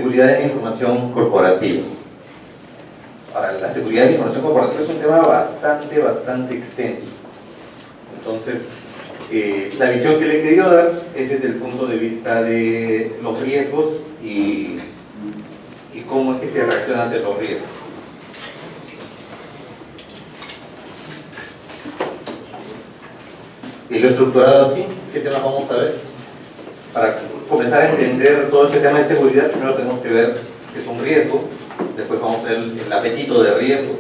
Seguridad de la información corporativa. Ahora, la seguridad de la información corporativa es un tema bastante extenso. Entonces, la visión que le he querido dar es desde el punto de vista de los riesgos y cómo es que se reacciona ante los riesgos. Y lo he estructurado así. ¿Qué temas vamos a ver? Para comenzar a entender todo este tema de seguridad, primero tenemos que ver qué es un riesgo, después vamos a ver el apetito de riesgo.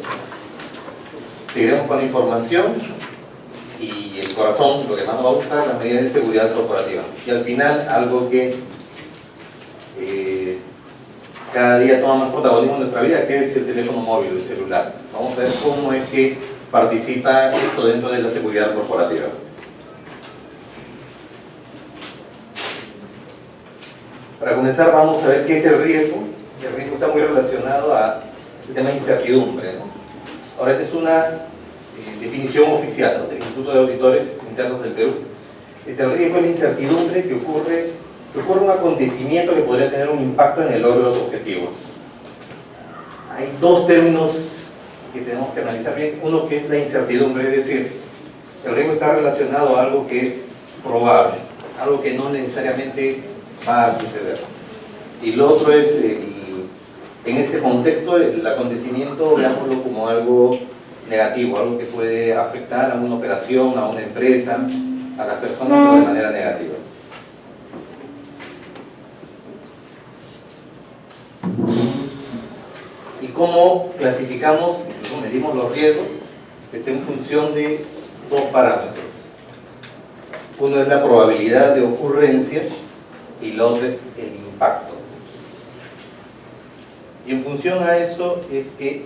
Seguiremos con la información y el corazón, lo que más nos va a gustar, las medidas de seguridad corporativa. Y al final, algo que cada día toma más protagonismo en nuestra vida, que es el teléfono móvil, el celular. Vamos a ver cómo es que participa esto dentro de la seguridad corporativa. Para comenzar, vamos a ver qué es el riesgo. El riesgo está muy relacionado a el tema de incertidumbre, ¿no? Ahora, esta es una definición oficial, ¿no?, del Instituto de Auditores Internos del Perú. Es el riesgo de la incertidumbre que ocurre un acontecimiento que podría tener un impacto en el logro de los objetivos. Hay dos términos que tenemos que analizar bien. Uno, que es la incertidumbre, es decir, el riesgo está relacionado a algo que es probable, algo que no necesariamente va a suceder. Y lo otro es, en este contexto, el acontecimiento, veámoslo como algo negativo, algo que puede afectar a una operación, a una empresa, a las personas, pero de manera negativa. ¿Y cómo clasificamos, incluso medimos los riesgos? En función de dos parámetros. Uno es la probabilidad de ocurrencia y el otro es el impacto. Y en función a eso es que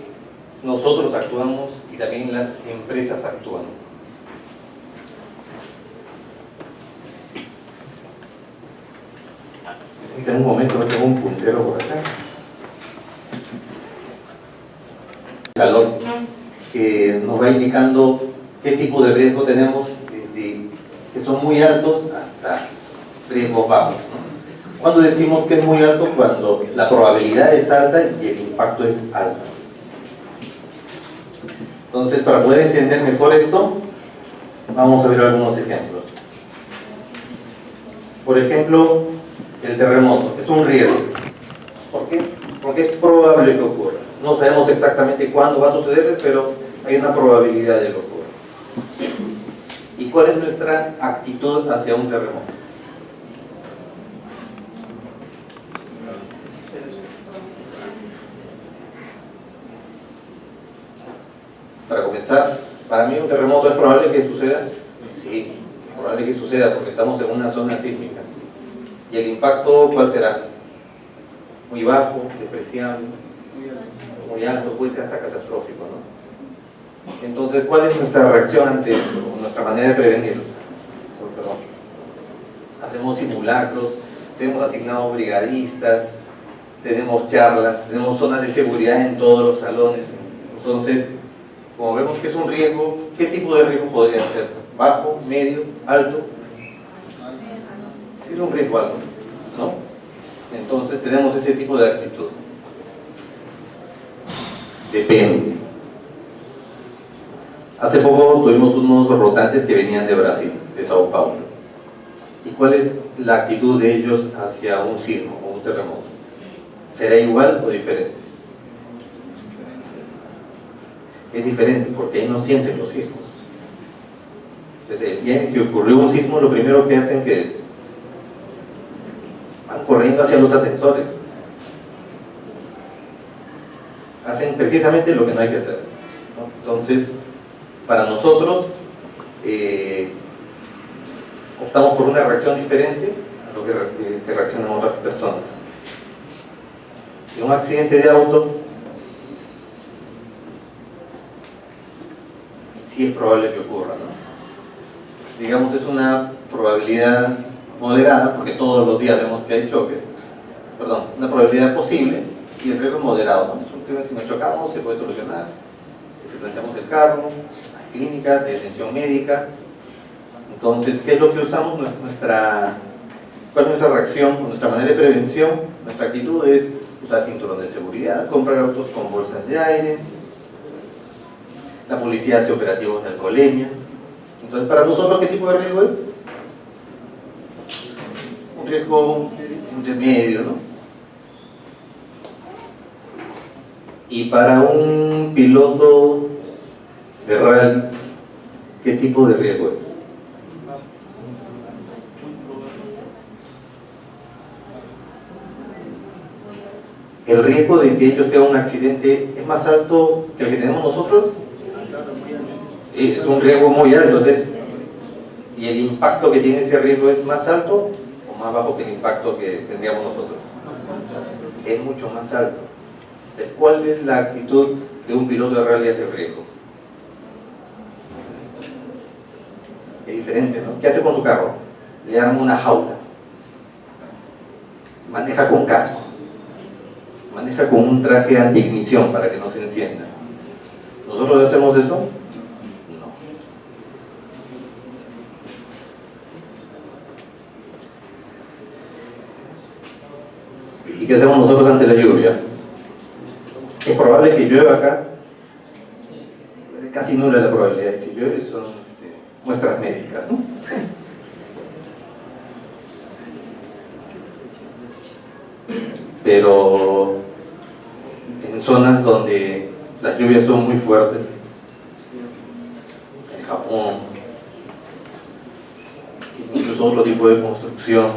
nosotros actuamos y también las empresas actúan. En un momento tengo un puntero por acá. Calor que nos va indicando qué tipo de riesgo tenemos, desde que son muy altos hasta riesgos bajos, ¿no? Cuando decimos que es muy alto, cuando la probabilidad es alta y el impacto es alto. Entonces, para poder entender mejor esto, vamos a ver algunos ejemplos. Por ejemplo, el terremoto es un riesgo. ¿Por qué? Porque es probable que ocurra. No sabemos exactamente cuándo va a suceder, pero hay una probabilidad de que ocurra. ¿Y cuál es nuestra actitud hacia un terremoto? Para comenzar, para mí un terremoto es probable que suceda. Sí, es probable que suceda porque estamos en una zona sísmica. ¿Y el impacto cuál será? Muy bajo, despreciable, muy alto, puede ser hasta catastrófico, ¿no? Entonces, ¿cuál es nuestra reacción ante esto? Nuestra manera de prevenirlo. Perdón. Hacemos simulacros, tenemos asignados brigadistas, tenemos charlas, tenemos zonas de seguridad en todos los salones. Entonces, como vemos que es un riesgo, ¿qué tipo de riesgo podría ser? ¿Bajo, medio, alto? Es un riesgo alto, ¿no? Entonces tenemos ese tipo de actitud. Depende. Hace poco tuvimos unos rotantes que venían de Brasil, de Sao Paulo. ¿Y cuál es la actitud de ellos hacia un sismo o un terremoto? ¿Será igual o diferente? Es diferente porque ahí no sienten los sismos. Entonces, el día en que ocurrió un sismo, lo primero que hacen, ¿qué es? Van corriendo hacia los ascensores. Hacen precisamente lo que no hay que hacer, ¿no? Entonces, para nosotros, optamos por una reacción diferente a lo que reaccionan otras personas. En un accidente de auto, sí es probable que ocurra, ¿no? Digamos, es una probabilidad moderada, porque todos los días vemos que hay choques. Perdón, una probabilidad posible y el riesgo moderado, ¿no? Si nos chocamos, se puede solucionar. Si planteamos el carro, hay clínicas, hay atención médica. Entonces, ¿qué es lo que usamos? ¿Cuál es nuestra reacción, nuestra manera de prevención? Nuestra actitud es usar cinturón de seguridad, comprar autos con bolsas de aire. La policía hace operativos de alcoholemia. Entonces, para nosotros, ¿qué tipo de riesgo es? Un riesgo intermedio, ¿no? Y para un piloto de rally, ¿qué tipo de riesgo es? ¿El riesgo de que ellos tengan un accidente es más alto que el que tenemos nosotros? Sí, es un riesgo muy alto, ¿sí? ¿Y el impacto que tiene ese riesgo es más alto o más bajo que el impacto que tendríamos nosotros? Es mucho más alto. Entonces, ¿cuál es la actitud de un piloto de rally hacia el riesgo? Es diferente, ¿no? ¿Qué hace con su carro? Le arma una jaula. Maneja con casco. Maneja con un traje anti-ignición para que no se encienda. ¿Nosotros hacemos eso? No. ¿Y qué hacemos nosotros ante la lluvia? Es probable que llueva acá. Casi nula la probabilidad. Si llueve son muestras médicas, ¿no? Pero en zonas donde las lluvias son muy fuertes, en Japón, incluso otro tipo de construcción,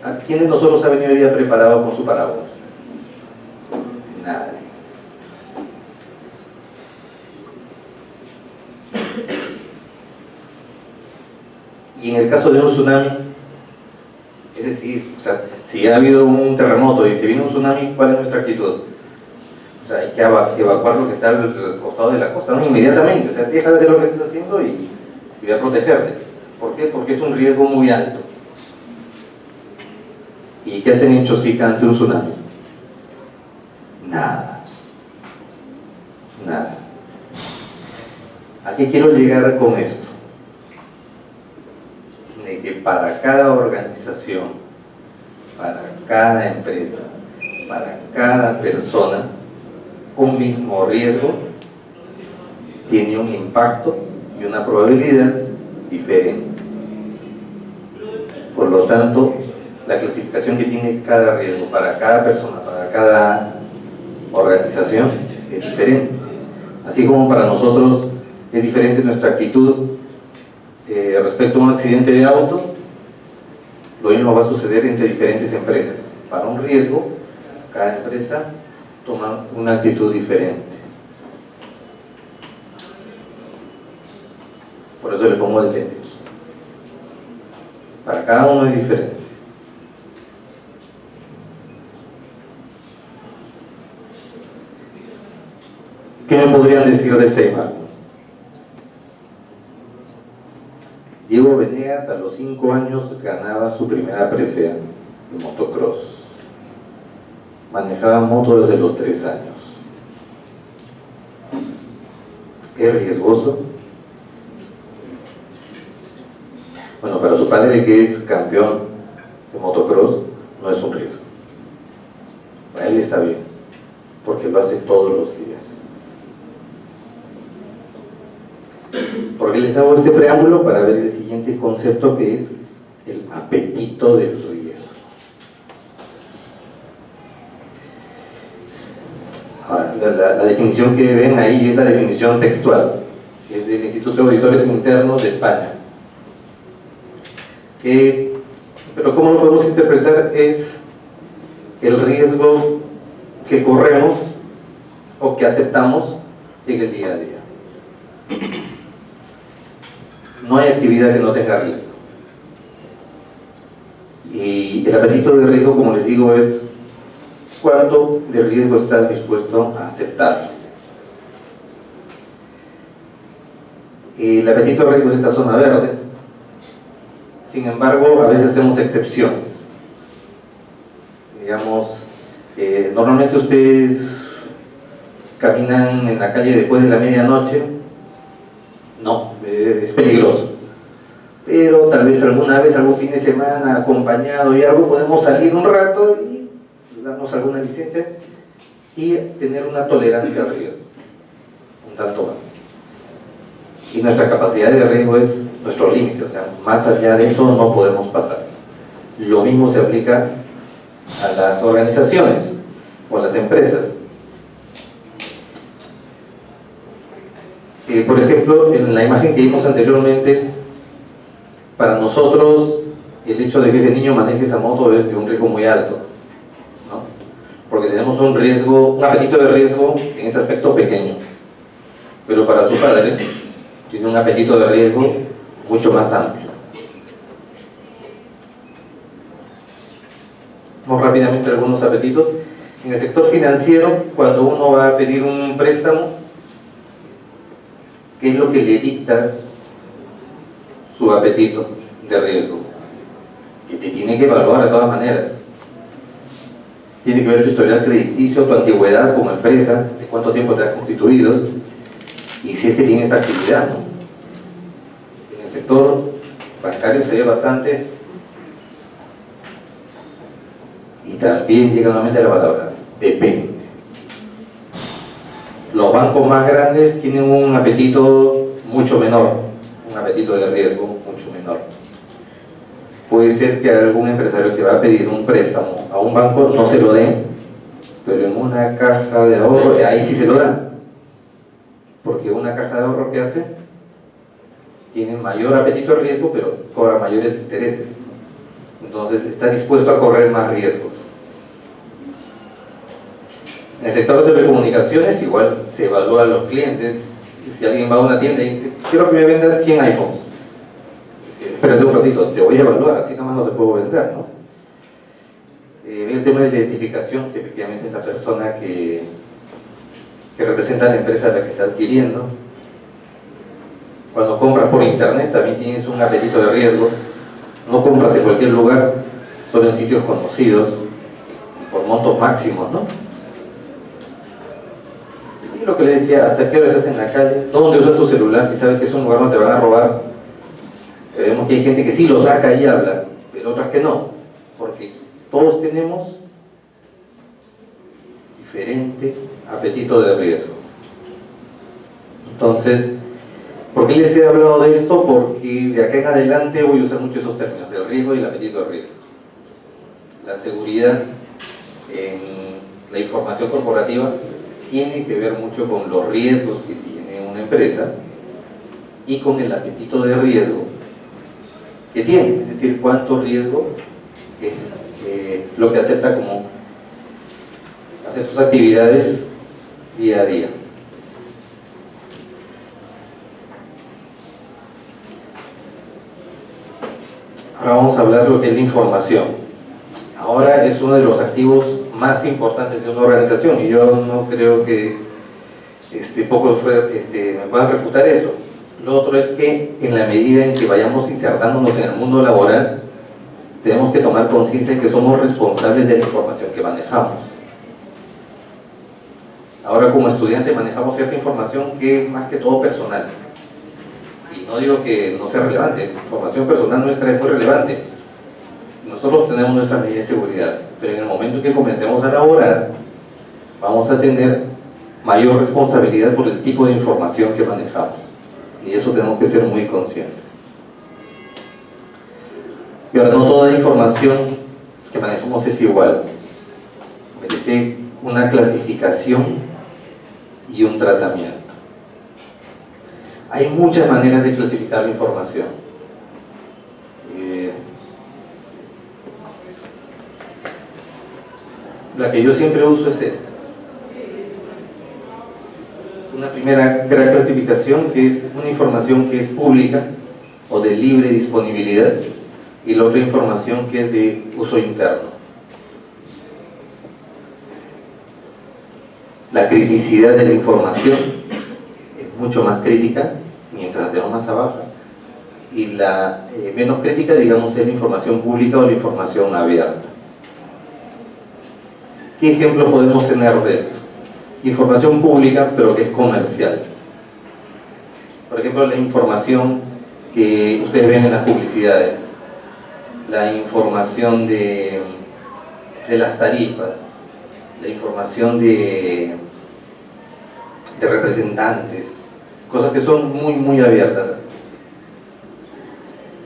¿a quién de nosotros ha venido hoy día preparado con su paraguas? Nadie. Y en el caso de un tsunami, es decir, o sea, si ha habido un terremoto y si viene un tsunami, ¿cuál es nuestra actitud? O sea, hay que evacuar lo que está al costado de la costa, ¿no? Inmediatamente, o sea, deja de hacer lo que estás haciendo y voy a protegerte. ¿Por qué? Porque es un riesgo muy alto. ¿Y qué hacen en Chosica ante un tsunami? Nada. Nada. ¿A qué quiero llegar con esto? De que para cada organización, para cada empresa, para cada persona, un mismo riesgo tiene un impacto y una probabilidad diferente. Por lo tanto, la clasificación que tiene cada riesgo para cada persona, para cada organización, es diferente. Así como para nosotros es diferente nuestra actitud respecto a un accidente de auto, lo mismo va a suceder entre diferentes empresas. Para un riesgo, cada empresa toma una actitud diferente. Por eso le pongo el ejemplo. Para cada uno es diferente. ¿Qué me podrían decir de esta imagen? Diego Venegas a los 5 años ganaba su primera presea de motocross. Manejaba moto desde los 3 años. ¿Es riesgoso? Bueno, para su padre, que es campeón de motocross, no es un riesgo. Para él está bien, porque lo hace todos los días. ¿Por qué les hago este preámbulo? Para ver el siguiente concepto, que es el apetito del riesgo. Ahora, la definición que ven ahí es la definición textual, que es del Instituto de Auditores Internos de España. Pero ¿cómo lo podemos interpretar? Es el riesgo que corremos o que aceptamos en el día a día. No hay actividad que no tenga riesgo. Y el apetito de riesgo, como les digo, es cuánto de riesgo estás dispuesto a aceptar. El apetito de riesgo es esta zona verde. Sin embargo, a veces hacemos excepciones. Digamos, normalmente ustedes caminan en la calle después de la medianoche. No, es peligroso. Pero tal vez alguna vez, algún fin de semana, acompañado y algo, podemos salir un rato y darnos alguna licencia y tener una tolerancia al riesgo, un tanto más. Y nuestra capacidad de riesgo es nuestro límite, o sea, más allá de eso no podemos pasar. Lo mismo se aplica a las organizaciones o a las empresas. Por ejemplo, en la imagen que vimos anteriormente, para nosotros el hecho de que ese niño maneje esa moto es de un riesgo muy alto, ¿no? Porque tenemos un riesgo, un apetito de riesgo en ese aspecto pequeño, pero para su padre tiene un apetito de riesgo mucho más amplio. Vamos rápidamente a algunos apetitos. En el sector financiero, cuando uno va a pedir un préstamo, ¿qué es lo que le dicta su apetito de riesgo? Que te tiene que evaluar de todas maneras. Tiene que ver tu historial crediticio, tu antigüedad como empresa, hace cuánto tiempo te has constituido, y si es que tienes actividad, ¿no? En el sector bancario se ve bastante, y también llega nuevamente a la palabra, depende. Los bancos más grandes tienen un apetito mucho menor, un apetito de riesgo mucho menor. Puede ser que algún empresario que va a pedir un préstamo a un banco no se lo den, pero en una caja de ahorro, ahí sí se lo dan. Porque una caja de ahorro que hace tiene mayor apetito de riesgo, pero cobra mayores intereses. Entonces está dispuesto a correr más riesgos. En el sector de telecomunicaciones igual se evalúan los clientes. Si alguien va a una tienda y dice, quiero que me vendas 100 iPhones, espérate un ratito, te voy a evaluar, así nomás no te puedo vender, ¿no? El tema de la identificación, si efectivamente es la persona que representa a la empresa a la que está adquiriendo. Cuando compras por internet también tienes un apetito de riesgo. No compras en cualquier lugar, solo en sitios conocidos, por montos máximos, ¿no? Y lo que le decía, ¿hasta qué hora estás en la calle? ¿Dónde usas tu celular? Si sabes que es un lugar donde te van a robar. Vemos que hay gente que sí lo saca y habla, pero otras que no, porque todos tenemos diferente apetito de riesgo. Entonces, ¿por qué les he hablado de esto? Porque de acá en adelante voy a usar mucho esos términos, el riesgo y el apetito de riesgo. La seguridad en la información corporativa tiene que ver mucho con los riesgos que tiene una empresa y con el apetito de riesgo que tiene, es decir, cuánto riesgo es lo que acepta como hacer sus actividades día a día. Ahora vamos a hablar de lo que es la información. Ahora es uno de los activos más importantes de una organización y yo no creo que pocos me puedan refutar eso. Lo otro es que en la medida en que vayamos insertándonos en el mundo laboral, tenemos que tomar conciencia de que somos responsables de la información que manejamos. Ahora como estudiantes manejamos cierta información que es más que todo personal. Y no digo que no sea relevante, es información personal nuestra, es muy relevante. Nosotros tenemos nuestra medida de seguridad, pero en el momento en que comencemos a laborar, vamos a tener mayor responsabilidad por el tipo de información que manejamos. Y eso tenemos que ser muy conscientes. Y ahora, no toda la información que manejamos es igual. Merece una clasificación y un tratamiento. Hay muchas maneras de clasificar la información. La que yo siempre uso es esta. Una primera gran clasificación que es una información que es pública o de libre disponibilidad y la otra información que es de uso interno. La criticidad de la información es mucho más crítica mientras la tenemos más abajo y la menos crítica, digamos, es la información pública o la información abierta. ¿Qué ejemplos podemos tener de esto? Información pública, pero que es comercial. Por ejemplo, la información que ustedes ven en las publicidades, la información de las tarifas, la información de representantes, cosas que son muy abiertas,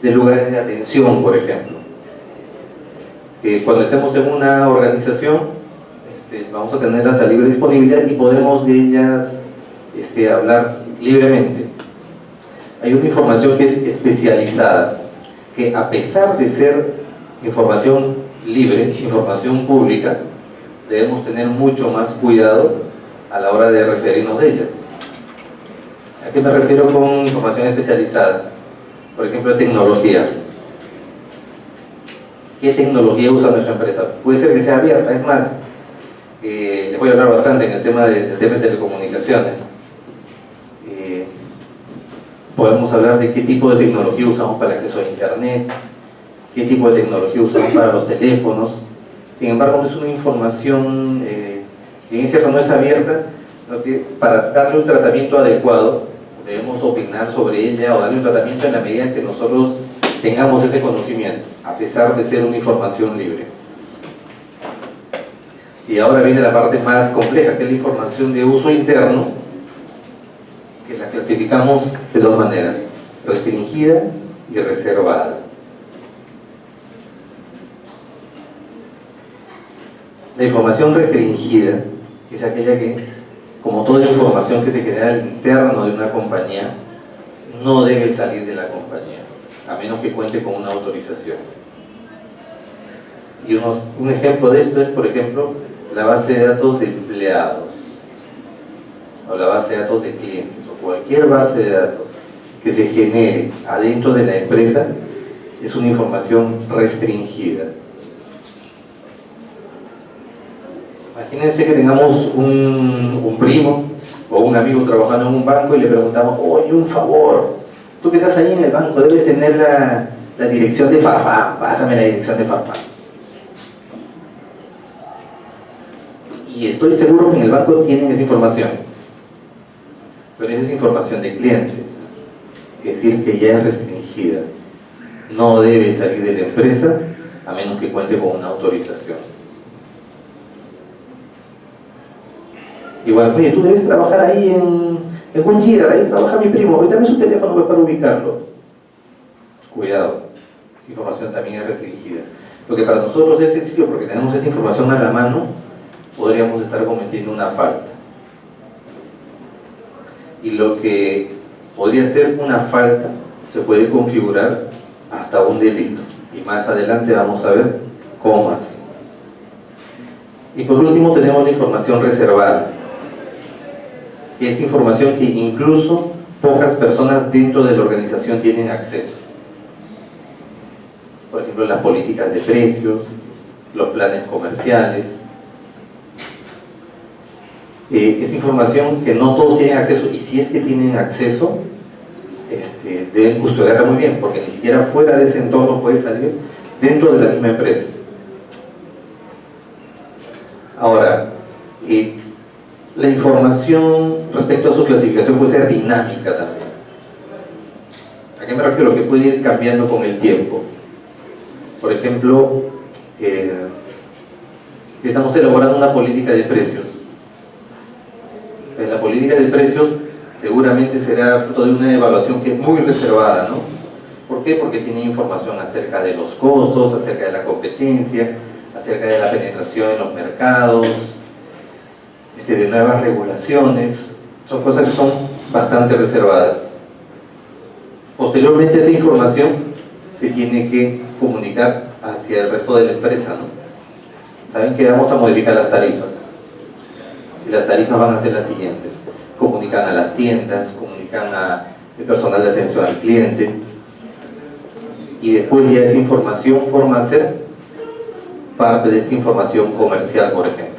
de lugares de atención, por ejemplo, que cuando estemos en una organización vamos a tenerlas a libre disponibilidad y podemos de ellas hablar libremente. Hay una información que es especializada, que a pesar de ser información libre, información pública, debemos tener mucho más cuidado a la hora de referirnos de ella. ¿A qué me refiero con información especializada? Por ejemplo, tecnología. ¿Qué tecnología usa nuestra empresa? Puede ser que sea abierta, es más, les voy a hablar bastante en el tema de telecomunicaciones. Podemos hablar de qué tipo de tecnología usamos para el acceso a internet, qué tipo de tecnología usamos para los teléfonos. Sin embargo, no es una información, si bien es cierto, no es abierta, sino que para darle un tratamiento adecuado debemos opinar sobre ella o darle un tratamiento en la medida en que nosotros tengamos ese conocimiento, a pesar de ser una información libre. Y ahora viene la parte más compleja, que es la información de uso interno, que la clasificamos de dos maneras: restringida y reservada. La información restringida es aquella que, como toda información que se genera al interno de una compañía, no debe salir de la compañía, a menos que cuente con una autorización. Y un ejemplo de esto es, por ejemplo, la base de datos de empleados, o la base de datos de clientes, o cualquier base de datos que se genere adentro de la empresa, es una información restringida. Imagínense que tengamos un primo o un amigo trabajando en un banco y le preguntamos: oye, un favor, tú que estás ahí en el banco debes tener la dirección de Farfán, pásame la dirección de Farfán. Y estoy seguro que en el banco tienen esa información, pero esa es información de clientes, es decir, que ya es restringida, no debe salir de la empresa a menos que cuente con una autorización. Igual, oye, tú debes trabajar ahí en Goodyear, ahí trabaja mi primo, hoy dame su teléfono para ubicarlo. Cuidado, esa información también es restringida. Lo que para nosotros es sencillo, porque tenemos esa información a la mano, podríamos estar cometiendo una falta. Y lo que podría ser una falta se puede configurar hasta un delito. Y más adelante vamos a ver cómo así. Y por último tenemos la información reservada, que es información que incluso pocas personas dentro de la organización tienen acceso. Por ejemplo, las políticas de precios, los planes comerciales. Es información que no todos tienen acceso, y si es que tienen acceso, deben custodiarla muy bien, porque ni siquiera fuera de ese entorno puede salir dentro de la misma empresa. Ahora, la información respecto a su clasificación puede ser dinámica también. ¿A qué me refiero? Que puede ir cambiando con el tiempo. Por ejemplo, estamos elaborando una política de precios. La política de precios seguramente será fruto de una evaluación que es muy reservada, ¿no? ¿Por qué? Porque tiene información acerca de los costos, acerca de la competencia, acerca de la penetración en los mercados, de nuevas regulaciones. Son cosas que son bastante reservadas. Posteriormente, esta información se tiene que comunicar hacia el resto de la empresa, ¿no? Saben que vamos a modificar las tarifas. Y las tarifas van a ser las siguientes: comunican a las tiendas, comunican al personal de atención al cliente, y después ya esa información forma a ser parte de esta información comercial, por ejemplo,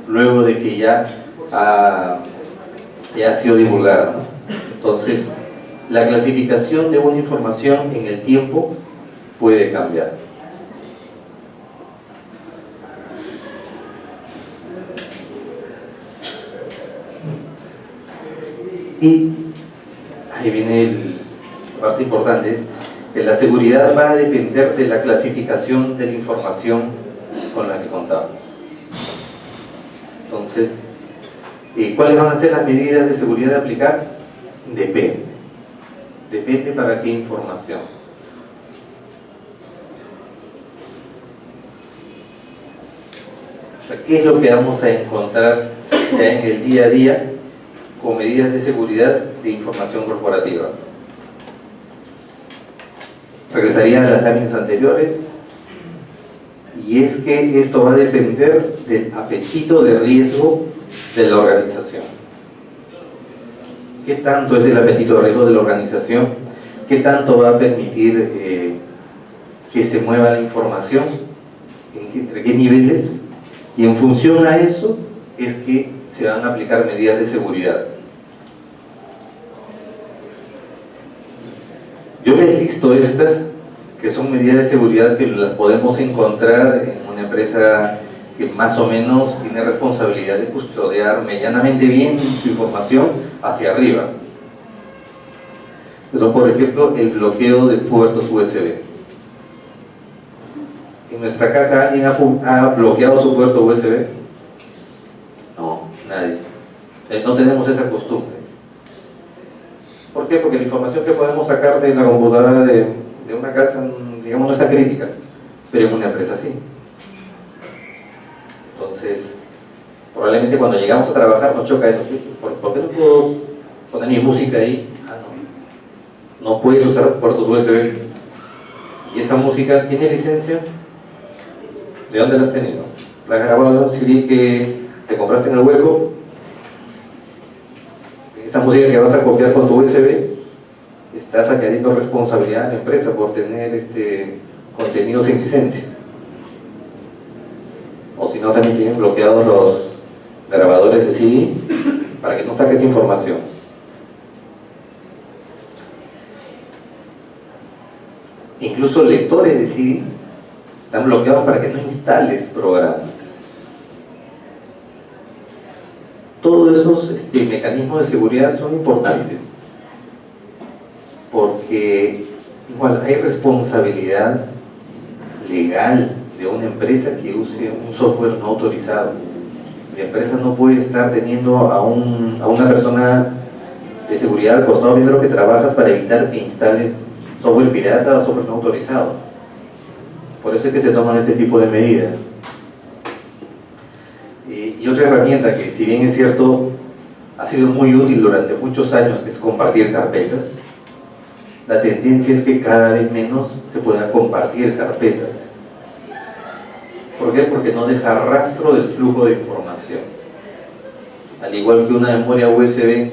luego de que ya ha sido divulgada, ¿no? Entonces, la clasificación de una información en el tiempo puede cambiar. Y ahí viene la parte importante, es que la seguridad va a depender de la clasificación de la información con la que contamos. Entonces, ¿cuáles van a ser las medidas de seguridad de aplicar? Depende. Depende para qué información. ¿Qué es lo que vamos a encontrar ya en el día a día con medidas de seguridad de información corporativa? Regresaría a las láminas anteriores, y es que esto va a depender del apetito de riesgo de la organización. ¿Qué tanto es el apetito de riesgo de la organización? ¿Qué tanto va a permitir que se mueva la información? ¿Entre qué niveles? Y en función a eso es que se van a aplicar medidas de seguridad. Yo les listo estas, que son medidas de seguridad que las podemos encontrar en una empresa que más o menos tiene responsabilidad de custodiar medianamente bien su información hacia arriba. Eso, por ejemplo, el bloqueo de puertos USB. ¿En nuestra casa alguien ha bloqueado su puerto USB? No, nadie. No tenemos esa costumbre. ¿Por qué? Porque la información que podemos sacar de la computadora de una casa, digamos, no está crítica, pero en una empresa sí. Entonces, probablemente cuando llegamos a trabajar nos choca eso. ¿Por qué no puedo poner mi música ahí? Ah, no. No puedes usar puertos USB. ¿Y esa música tiene licencia? ¿De dónde la has tenido? ¿La has grabado en un CD que te compraste en el hueco? Esa música que vas a copiar con tu USB, estás añadiendo responsabilidad a la empresa por tener contenido sin licencia. O si no, también tienen bloqueados los grabadores de CD para que no saques información. Incluso lectores de CD están bloqueados para que no instales programas. Todos esos mecanismos de seguridad son importantes, porque igual hay responsabilidad legal de una empresa que use un software no autorizado. La empresa no puede estar teniendo a una persona de seguridad al costado primero que trabajas para evitar que instales software pirata o software no autorizado. Por eso es que se toman este tipo de medidas. Y otra herramienta que, si bien es cierto, ha sido muy útil durante muchos años, que es compartir carpetas. La tendencia es que cada vez menos se puedan compartir carpetas. ¿Por qué? Porque no deja rastro del flujo de información. Al igual que una memoria USB,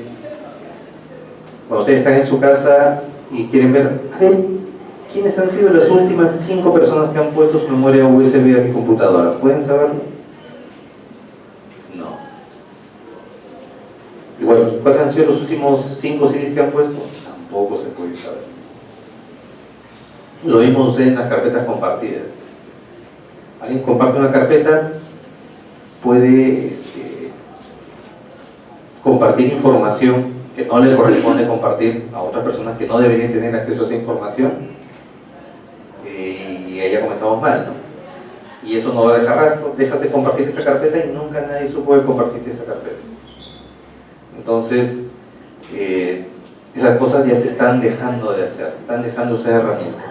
cuando ustedes están en su casa y quieren ver, a ver, ¿quiénes han sido las últimas 5 personas que han puesto su memoria USB a mi computadora? ¿Pueden saberlo? No. Igual, ¿cuáles han sido los últimos 5 CDs que han puesto? Tampoco se puede saber. Lo mismo sucede en las carpetas compartidas. Alguien comparte una carpeta, puede compartir información que no le corresponde compartir a otras personas que no deberían tener acceso a esa información, y ahí ya comenzamos mal, ¿no? Y eso no va a dejar rastro. Dejas de compartir esa carpeta y nunca nadie supo de compartirte esa carpeta. Entonces, esas cosas ya se están dejando de hacer, se están dejando de usar herramientas.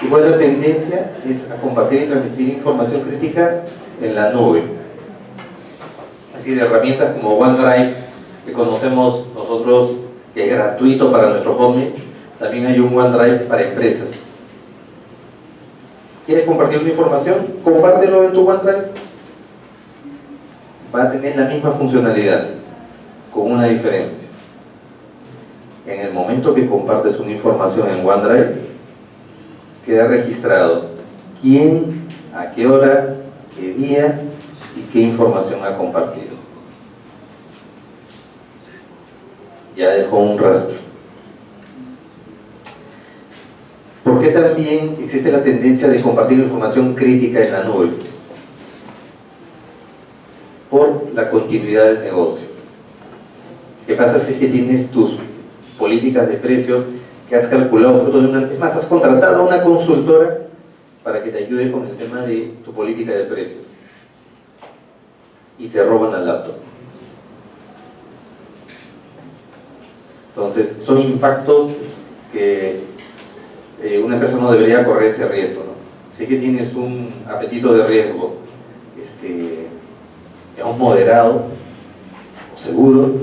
Igual la tendencia es a compartir y transmitir información crítica en la nube. Así de herramientas como OneDrive, que conocemos nosotros, que es gratuito para nuestro home, también hay un OneDrive para empresas. ¿Quieres compartir tu información? Compártelo en tu OneDrive. Va a tener la misma funcionalidad, con una diferencia. En el momento que compartes una información en OneDrive, queda registrado quién, a qué hora, qué día y qué información ha compartido. Ya dejó un rastro. ¿Por qué también existe la tendencia de compartir información crítica en la nube? Por la continuidad del negocio. ¿Qué pasa si es que tienes tus políticas de precios que has calculado fruto de una... Es más, has contratado a una consultora para que te ayude con el tema de tu política de precios? y te roban la laptop. Entonces, son impactos que una empresa no debería correr ese riesgo, ¿no? Si que tienes un apetito de riesgo, digamos, moderado o seguro,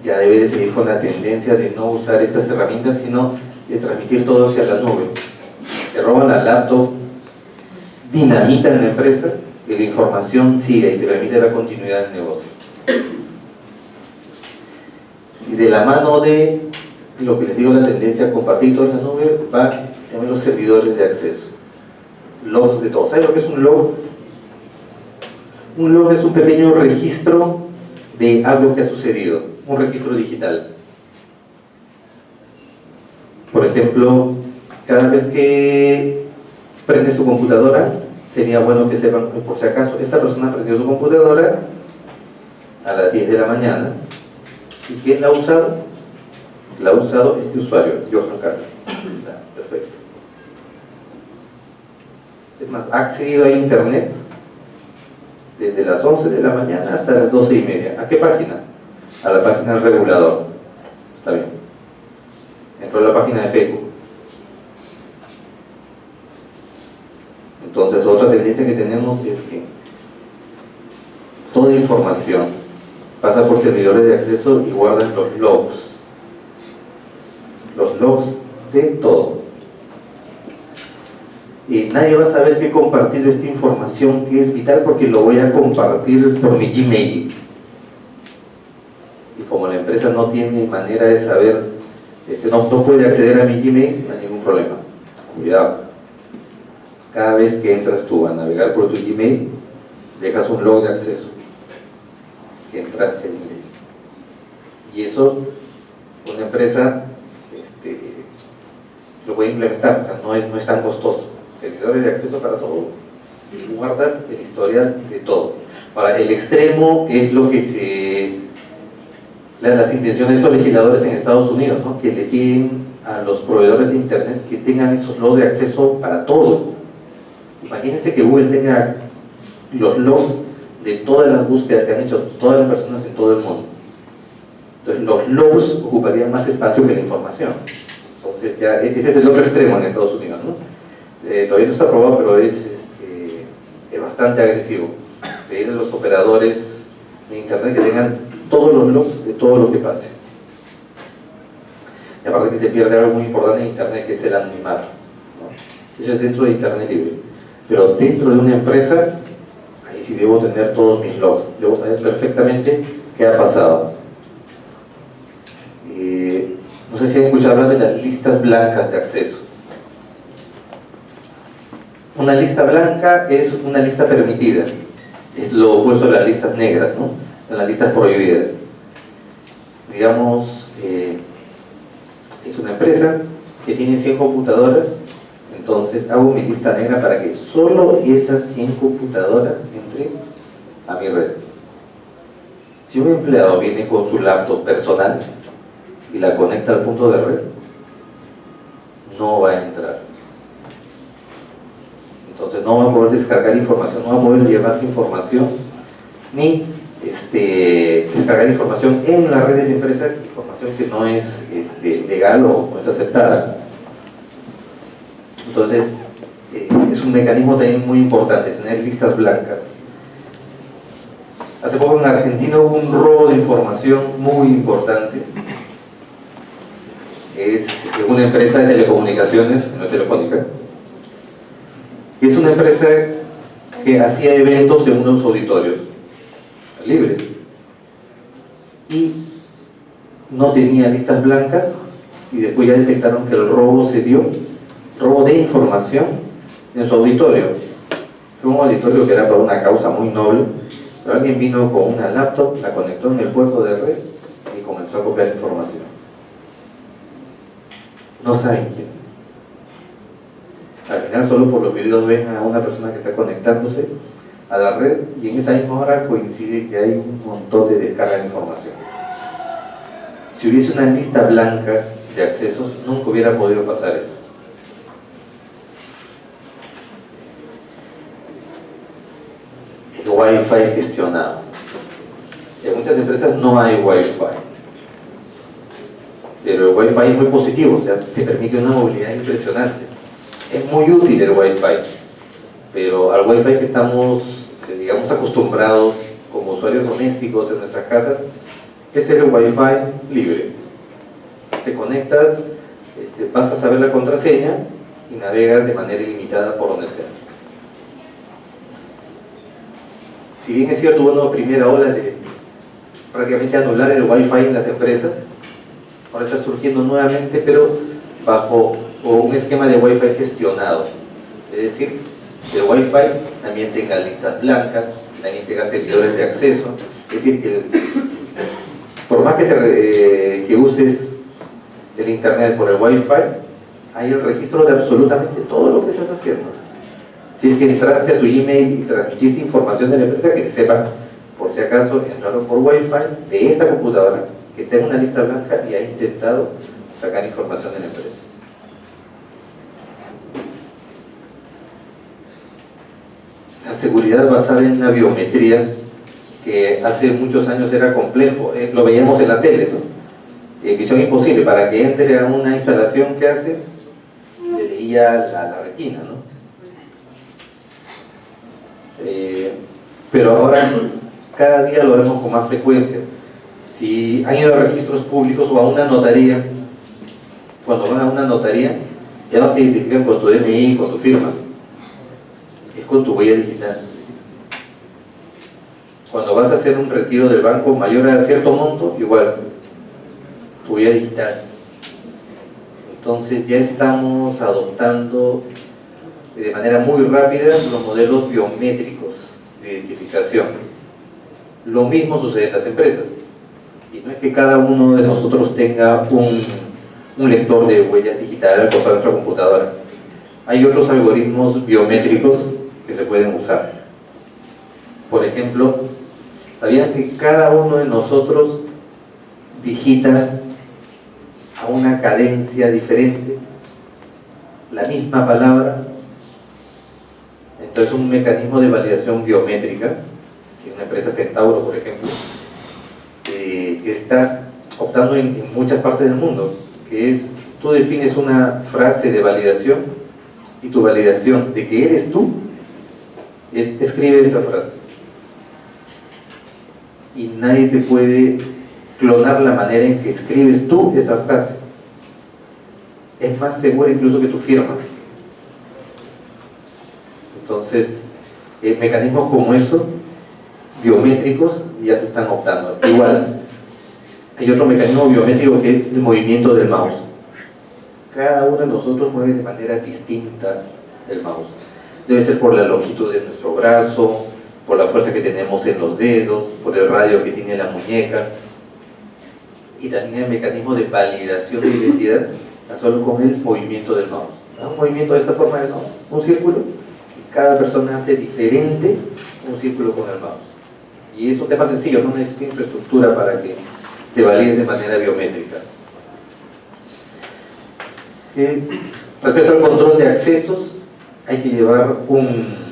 ya debes de seguir con la tendencia de no usar estas herramientas, sino de transmitir todo hacia la nube. Te roban la laptop, dinamitan la empresa y la información sigue y te permite la continuidad del negocio. Y de la mano de lo que les digo, la tendencia a compartir todo en la nube, va también los servidores de acceso. Logs de todo. ¿Saben lo que es un log? Un log es un pequeño registro de algo que ha sucedido, un registro digital. Por ejemplo, cada vez que prendes tu computadora, sería bueno que sepan, por si acaso, esta persona prendió su computadora a las 10 de la mañana. ¿Y quién la ha usado? La ha usado este usuario, Johan Carlos. Perfecto. Es más, ha accedido a internet desde las 11 de la mañana hasta las 12:30. ¿A qué página? A la página del regulador. Está bien. Entró a la página de Facebook. Entonces, otra tendencia que tenemos es que toda información pasa por servidores de acceso y guardan los logs. Los logs de todo. Y nadie va a saber que he compartido esta información que es vital porque lo voy a compartir por mi Gmail. Y como la empresa no tiene manera de saber, no puede acceder a mi Gmail, no hay ningún problema. Cuidado. Cada vez que entras tú a navegar por tu Gmail, dejas un log de acceso que entraste al Gmail. Y eso, una empresa lo puede implementar, o sea, no es tan costoso. Servidores de acceso para todo y guardas el historial de todo. Ahora, el extremo es lo que las intenciones de estos legisladores en Estados Unidos, ¿no? Que le piden a los proveedores de internet que tengan estos logs de acceso para todo. Imagínense que Google tenga los logs de todas las búsquedas que han hecho todas las personas en todo el mundo. Entonces los logs ocuparían más espacio que la información. Entonces ya, ese es el otro extremo en Estados Unidos, ¿no? Todavía no está aprobado, pero es bastante agresivo. Pedir a los operadores de internet que tengan todos los logs de todo lo que pase. Y aparte que se pierde algo muy importante en internet, que es el anonimato, ¿no? Eso es dentro de internet libre. Pero dentro de una empresa, ahí sí debo tener todos mis logs. Debo saber perfectamente qué ha pasado. No sé si han escuchado hablar de las listas blancas de acceso. Una lista blanca es una lista permitida, es lo opuesto a las listas negras, ¿no? A las listas prohibidas. Digamos, es una empresa que tiene 100 computadoras, entonces hago mi lista negra para que solo esas 100 computadoras entren a mi red. Si un empleado viene con su laptop personal y la conecta al punto de red, no va a entrar. Entonces no va a poder descargar información, no va a poder llevarse información, ni descargar información en la red de la empresa, información que no es legal o no es aceptada. Entonces es un mecanismo también muy importante, tener listas blancas. Hace poco en Argentina hubo un robo de información muy importante. Es una empresa de telecomunicaciones, no es telefónica, que es una empresa que hacía eventos en unos auditorios libres y no tenía listas blancas, y después ya detectaron que el robo se dio, robo de información en su auditorio. Fue un auditorio que era para una causa muy noble, pero alguien vino con una laptop, la conectó en el puerto de red y comenzó a copiar información. No saben quién es. Al final solo por los videos ven a una persona que está conectándose a la red, y en esa misma hora coincide que hay un montón de descarga de información. Si hubiese una lista blanca de accesos, nunca hubiera podido pasar eso. Wi-Fi gestionado. En muchas empresas no hay Wi-Fi, pero el Wi-Fi es muy positivo, o sea, te permite una movilidad impresionante. Es muy útil el Wi-Fi, pero al Wi-Fi que estamos, digamos, acostumbrados como usuarios domésticos en nuestras casas, es el Wi-Fi libre. Te conectas, basta saber la contraseña y navegas de manera ilimitada por donde sea. Si bien es cierto, hubo una primera ola de prácticamente anular el Wi-Fi en las empresas, ahora está surgiendo nuevamente, pero bajo un esquema de Wi-Fi gestionado. Es decir, que el Wi-Fi también tenga listas blancas, también tenga servidores de acceso. Es decir, que por más que uses el Internet por el Wi-Fi, hay el registro de absolutamente todo lo que estás haciendo. Si es que entraste a tu email y transmitiste información de la empresa, que se sepa, por si acaso, entraron por Wi-Fi de esta computadora, que está en una lista blanca y ha intentado sacar información de la empresa. La seguridad basada en la biometría, que hace muchos años era complejo, lo veíamos en la tele, ¿no? Misión imposible, para que entre a una instalación que hace, le leía la retina, ¿no? Pero ahora cada día lo vemos con más frecuencia. Si han ido a registros públicos o a una notaría, cuando van a una notaría, ya no te identifican con tu DNI, con tu firma, es con tu huella digital. Cuando vas a hacer un retiro del banco mayor a cierto monto, igual, tu huella digital. Entonces ya estamos adoptando de manera muy rápida los modelos biométricos de identificación. Lo mismo sucede en las empresas. Y no es que cada uno de nosotros tenga un lector de huellas digital al costado de nuestra computadora. Hay otros algoritmos biométricos que se pueden usar. Por ejemplo, ¿sabían que cada uno de nosotros digita a una cadencia diferente la misma palabra? Entonces, un mecanismo de validación biométrica, que una empresa Centauro, por ejemplo, que está optando en muchas partes del mundo, que es, tú defines una frase de validación y tu validación de que eres tú, escribe esa frase. Y nadie te puede clonar la manera en que escribes tú esa frase. Es más segura incluso que tu firma. Entonces, mecanismos como eso, biométricos, ya se están optando. Igual, hay otro mecanismo biométrico que es el movimiento del mouse. Cada uno de nosotros mueve de manera distinta el mouse. Debe ser por la longitud de nuestro brazo, por la fuerza que tenemos en los dedos, por el radio que tiene la muñeca. Y también hay mecanismos de validación de identidad, tan solo con el movimiento del mouse. Un movimiento de esta forma del mouse, un círculo, y cada persona hace diferente un círculo con el mouse. Y es un tema sencillo, no necesita infraestructura para que te valides de manera biométrica. Respecto al control de accesos, hay que llevar un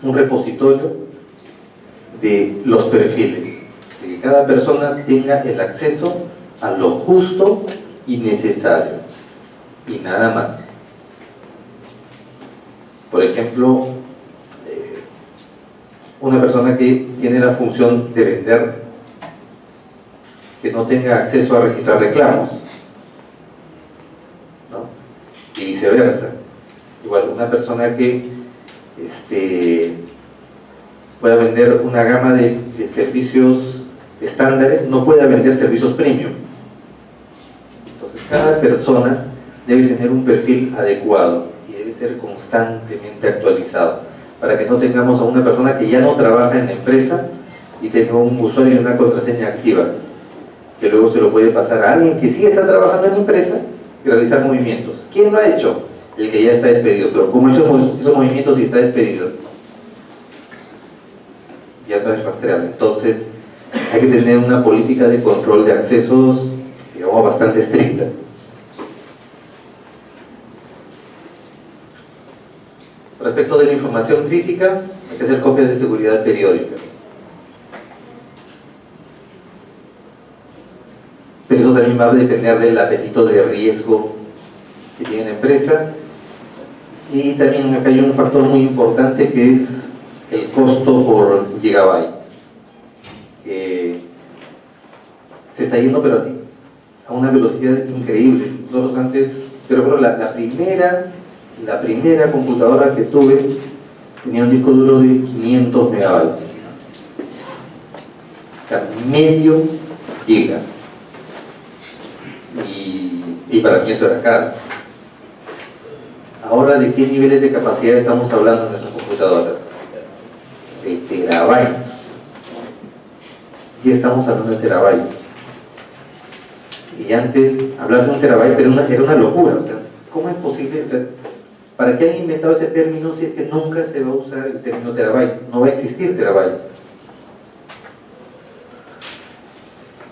repositorio de los perfiles, de que cada persona tenga el acceso a lo justo y necesario, y nada más. Por ejemplo, una persona que tiene la función de vender, que no tenga acceso a registrar reclamos, ¿no? Y viceversa. Igual, una persona que pueda vender una gama de servicios estándares, no pueda vender servicios premium. Entonces, cada persona debe tener un perfil adecuado y debe ser constantemente actualizado, para que no tengamos a una persona que ya no trabaja en la empresa y tenga un usuario y una contraseña activa, que luego se lo puede pasar a alguien que sí está trabajando en la empresa y realizar movimientos. ¿Quién lo ha hecho? El que ya está despedido. Pero como ha hecho esos movimientos y está despedido, ya no es rastreable. Entonces, hay que tener una política de control de accesos, digamos, bastante estricta. Respecto de la información crítica, hay que hacer copias de seguridad periódicas. Pero eso también va a depender del apetito de riesgo que tiene la empresa. Y también acá hay un factor muy importante que es el costo por gigabyte, que se está yendo pero así, a una velocidad increíble. Nosotros antes, pero la primera computadora que tuve tenía un disco duro de 500 megabytes, o sea, medio giga, y para mí eso era caro. Ahora, ¿de qué niveles de capacidad estamos hablando en nuestras computadoras? De terabytes. Y estamos hablando de terabytes. Y antes, hablar de un terabyte era una locura. O sea, ¿cómo es posible? O sea, ¿para qué han inventado ese término si es que nunca se va a usar el término terabyte? No va a existir terabyte.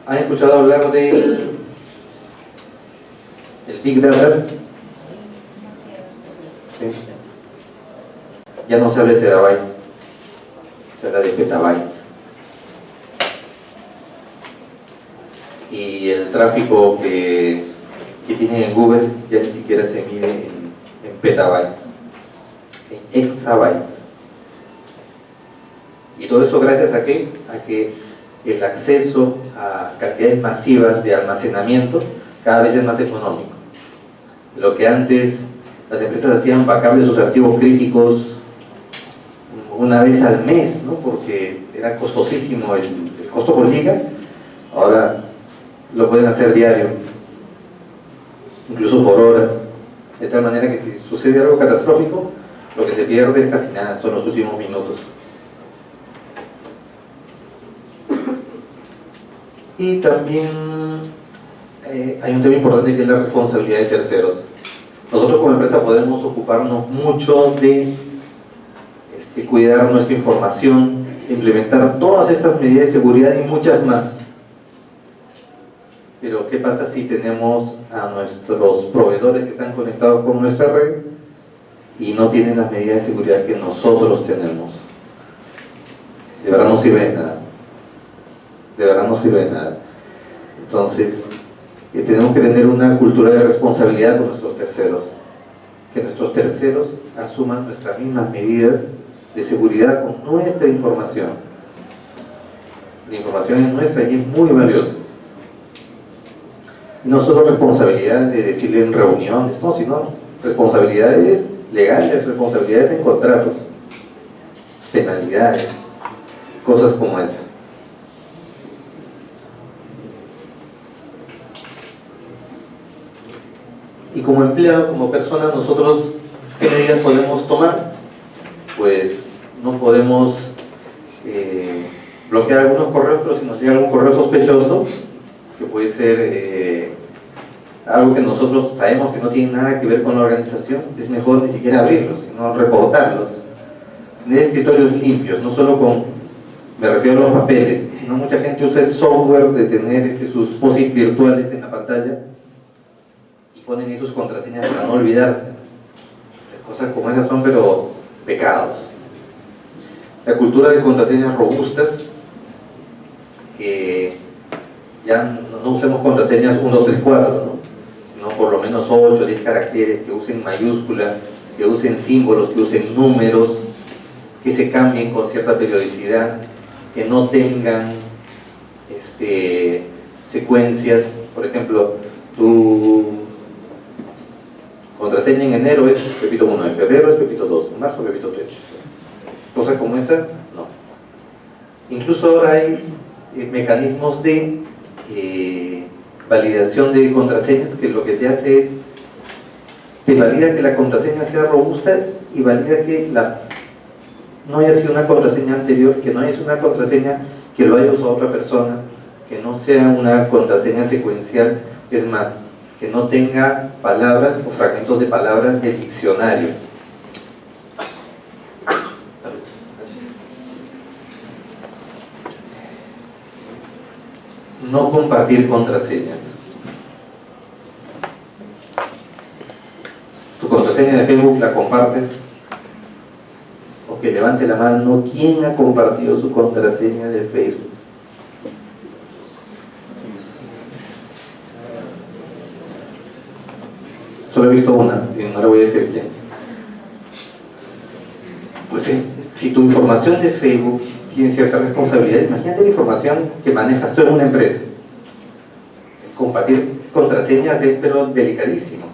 ¿Han escuchado hablar del Big Data? ¿Sí? Ya no se habla de terabytes, se habla de petabytes. Y el tráfico que tiene en Google ya ni siquiera se mide en petabytes, en exabytes. Y todo eso gracias a ¿qué? A que el acceso a cantidades masivas de almacenamiento cada vez es más económico. Lo que antes las empresas hacían backup de sus archivos críticos una vez al mes, ¿no? Porque era costosísimo el costo por giga. Ahora lo pueden hacer diario, incluso por horas, de tal manera que si sucede algo catastrófico, lo que se pierde es casi nada, son los últimos minutos. Y también hay un tema importante que es la responsabilidad de terceros. Nosotros como empresa podemos ocuparnos mucho de cuidar nuestra información, implementar todas estas medidas de seguridad y muchas más. Pero ¿qué pasa si tenemos a nuestros proveedores que están conectados con nuestra red y no tienen las medidas de seguridad que nosotros tenemos? De verdad no sirve de nada. De verdad no sirve de nada. Entonces, tenemos que tener una cultura de responsabilidad con nuestros terceros. Que nuestros terceros asuman nuestras mismas medidas de seguridad con nuestra información. La información es nuestra y es muy valiosa. Y no solo responsabilidad de decirle en reuniones, no, sino responsabilidades legales, responsabilidades en contratos, penalidades, cosas como esa. Y como empleado, como persona, nosotros, ¿qué medidas podemos tomar? Pues no podemos bloquear algunos correos, pero si nos llega algún correo sospechoso, que puede ser algo que nosotros sabemos que no tiene nada que ver con la organización, es mejor ni siquiera abrirlos, sino reportarlos. Tener escritorios limpios, no solo con, me refiero a los papeles, sino mucha gente usa el software de tener sus POSIT virtuales en la pantalla y ponen ahí sus contraseñas para no olvidarse. Cosas como esas son pero pecados. La cultura de contraseñas robustas, que ya no usemos contraseñas 1, 2, 3, 4, ¿no? Sino por lo menos 8, 10 caracteres, que usen mayúsculas, que usen símbolos, que usen números, que se cambien con cierta periodicidad, que no tengan secuencias. Por ejemplo, tu contraseña en enero es Pepito 1, en febrero es Pepito 2, en marzo Pepito 3. Cosas como esa, no. Incluso ahora hay mecanismos de validación de contraseñas que lo que te hace es, te valida que la contraseña sea robusta y valida que no haya sido una contraseña anterior, que no haya sido una contraseña que lo haya usado otra persona, que no sea una contraseña secuencial, es más, que no tenga palabras o fragmentos de palabras del diccionario. No compartir contraseñas. Tu contraseña de Facebook la compartes O que levante la mano, ¿quién ha compartido su contraseña de Facebook? Solo he visto una, y no le voy a decir quién. Pues si tu información de Facebook tiene cierta responsabilidad, imagínate la información que manejas tú en una empresa. Compartir contraseñas es pero delicadísimo,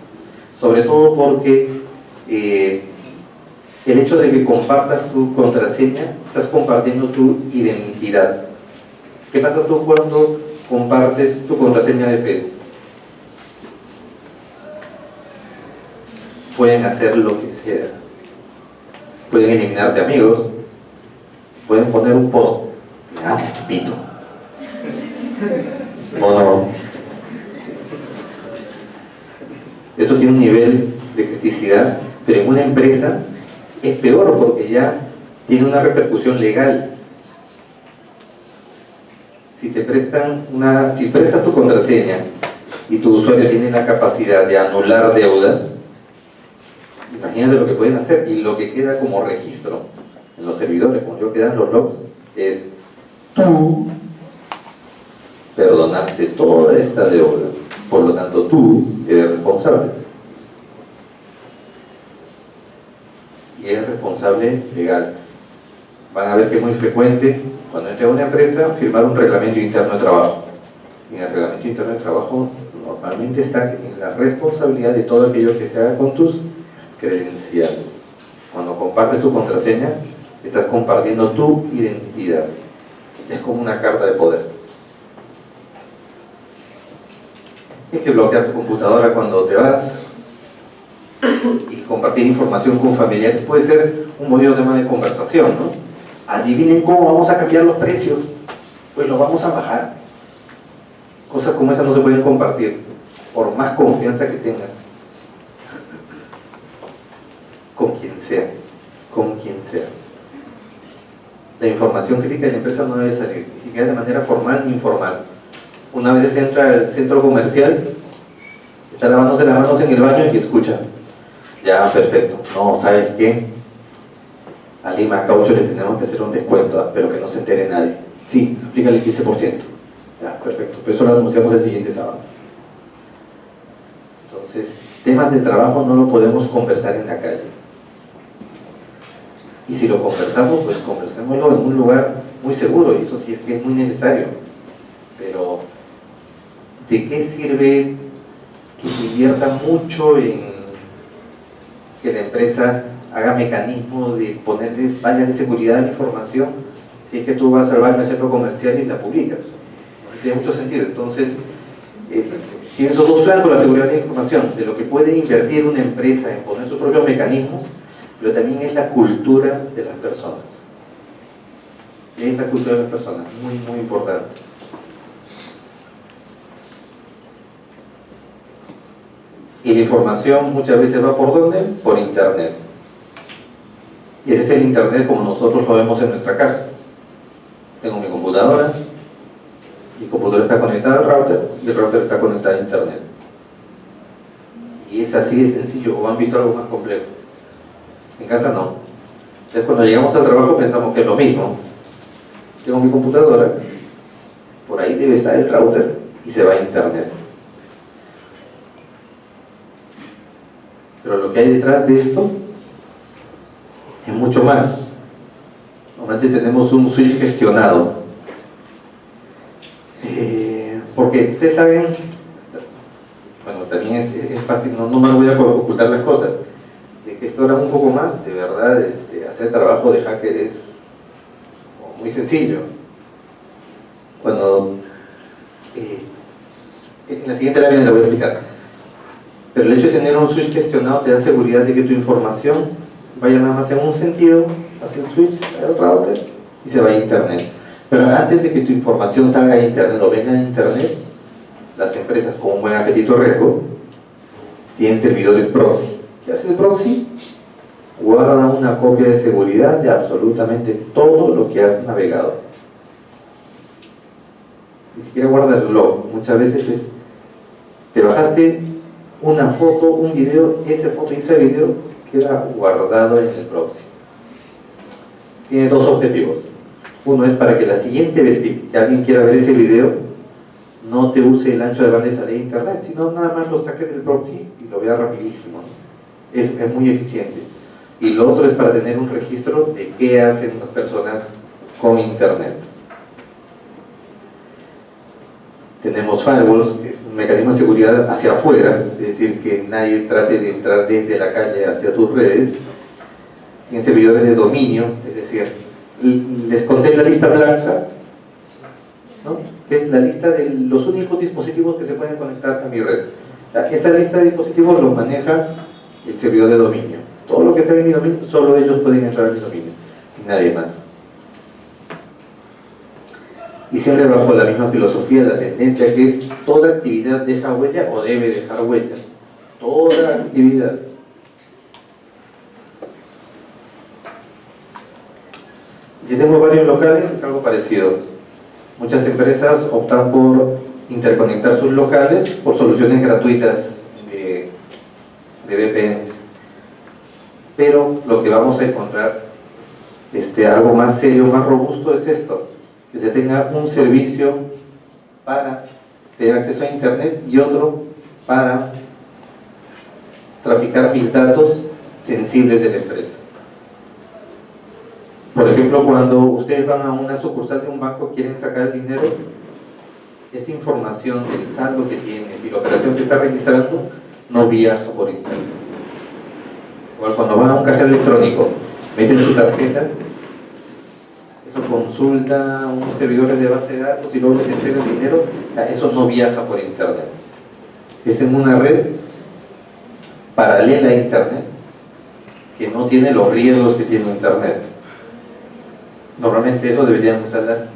sobre todo porque el hecho de que compartas tu contraseña, estás compartiendo tu identidad. ¿Qué pasa tú cuando compartes tu contraseña de Facebook? Pueden hacer lo que sea. Pueden eliminarte amigos, pueden poner un post, pito. O no. Eso tiene un nivel de criticidad, pero en una empresa es peor porque ya tiene una repercusión legal. Si prestas tu contraseña y tu usuario tiene la capacidad de anular deuda, imagínate lo que pueden hacer. Y lo que queda como registro en los servidores, cuando quedan los logs, es: tú perdonaste toda esta deuda, por lo tanto tú eres responsable. Y es responsable legal. Van a ver que es muy frecuente, cuando entra a una empresa, firmar un reglamento interno de trabajo. Y en el reglamento interno de trabajo normalmente está en la responsabilidad de todo aquello que se haga con tus credenciales. Cuando compartes tu contraseña, estás compartiendo tu identidad. Es como una carta de poder. Es que bloquear tu computadora cuando te vas y compartir información con familiares puede ser un bonito tema de conversación, ¿no? Adivinen cómo vamos a cambiar los precios. Pues los vamos a bajar. Cosas como esas no se pueden compartir, por más confianza que tengas. Con quien sea. La información crítica de la empresa no debe salir, ni siquiera de manera formal ni informal. Una vez entra al centro comercial, está lavándose las manos en el baño y escucha: ya, perfecto, no, ¿sabes qué? A Lima Caucho le tenemos que hacer un descuento, pero que no se entere nadie. Sí, aplícale el 15%. Ya, perfecto, pero eso lo anunciamos el siguiente sábado. Entonces, temas de trabajo no lo podemos conversar en la calle. Y si lo conversamos, pues conversémoslo en un lugar muy seguro, y eso sí es que es muy necesario. Pero, ¿de qué sirve que se invierta mucho en que la empresa haga mecanismos de ponerles vallas de seguridad a la información si es que tú vas al baño al centro comercial y la publicas? No tiene mucho sentido. Entonces, tiene esos dos flancos: la seguridad de la información, de lo que puede invertir una empresa en poner sus propios mecanismos, pero también es la cultura de las personas. Es la cultura de las personas, muy, muy importante. Y la información muchas veces va ¿por dónde? Por internet. Y ese es el internet como nosotros lo vemos en nuestra casa. Tengo mi computadora está conectada al router y el router está conectado a internet. Y es así de sencillo. ¿O han visto algo más complejo? En casa no. Entonces cuando llegamos al trabajo pensamos que es lo mismo. Tengo mi computadora, por ahí debe estar el router y se va a internet. Pero lo que hay detrás de esto es mucho más. Normalmente tenemos un switch gestionado. Porque ustedes saben, bueno, también es fácil, no me voy a ocultar las cosas. Si es que exploran un poco más, de verdad, hacer trabajo de hacker es muy sencillo. Cuando en la siguiente lámina le voy a explicar. Pero el hecho de tener un switch gestionado te da seguridad de que tu información vaya nada más en un sentido, hacia el switch, al router, y se va a internet. Pero antes de que tu información salga a internet o venga a internet, las empresas con un buen apetito riesgo tienen servidores proxy. ¿Qué hace el proxy? Guarda una copia de seguridad de absolutamente todo lo que has navegado. Ni siquiera guarda el log. Muchas veces te bajaste una foto, un video, esa foto y ese video queda guardado en el proxy. tiene dos objetivos. Uno es para que la siguiente vez que alguien quiera ver ese video, no te use el ancho de banda de salida de internet, sino nada más lo saque del proxy y lo vea rapidísimo, ¿no? Es muy eficiente. Y lo otro es para tener un registro de qué hacen las personas con internet. Tenemos firewalls, que es un mecanismo de seguridad hacia afuera, es decir, que nadie trate de entrar desde la calle hacia tus redes. En servidores de dominio, es decir, les conté la lista blanca, ¿no? Que es la lista de los únicos dispositivos que se pueden conectar a mi red. Esa lista de dispositivos los maneja el servidor de dominio. Todo lo que está en mi dominio, solo ellos pueden entrar a mi dominio, y nadie más. Y siempre bajo la misma filosofía, la tendencia que es toda actividad deja huella o debe dejar huella. Toda actividad. Si tengo varios locales, es algo parecido. Muchas empresas optan por interconectar sus locales por soluciones gratuitas de VPN. Pero lo que vamos a encontrar, algo más serio, más robusto, es esto: que se tenga un servicio para tener acceso a internet y otro para traficar mis datos sensibles de la empresa. Por ejemplo, cuando ustedes van a una sucursal de un banco, quieren sacar el dinero, esa información del saldo que tienes y la operación que está registrando no viaja por internet. Igual cuando van a un cajero electrónico, meten su tarjeta, eso consulta a unos servidores de base de datos y luego les entrega el dinero, eso no viaja por internet. Es en una red paralela a internet que no tiene los riesgos que tiene internet. Normalmente eso deberían usar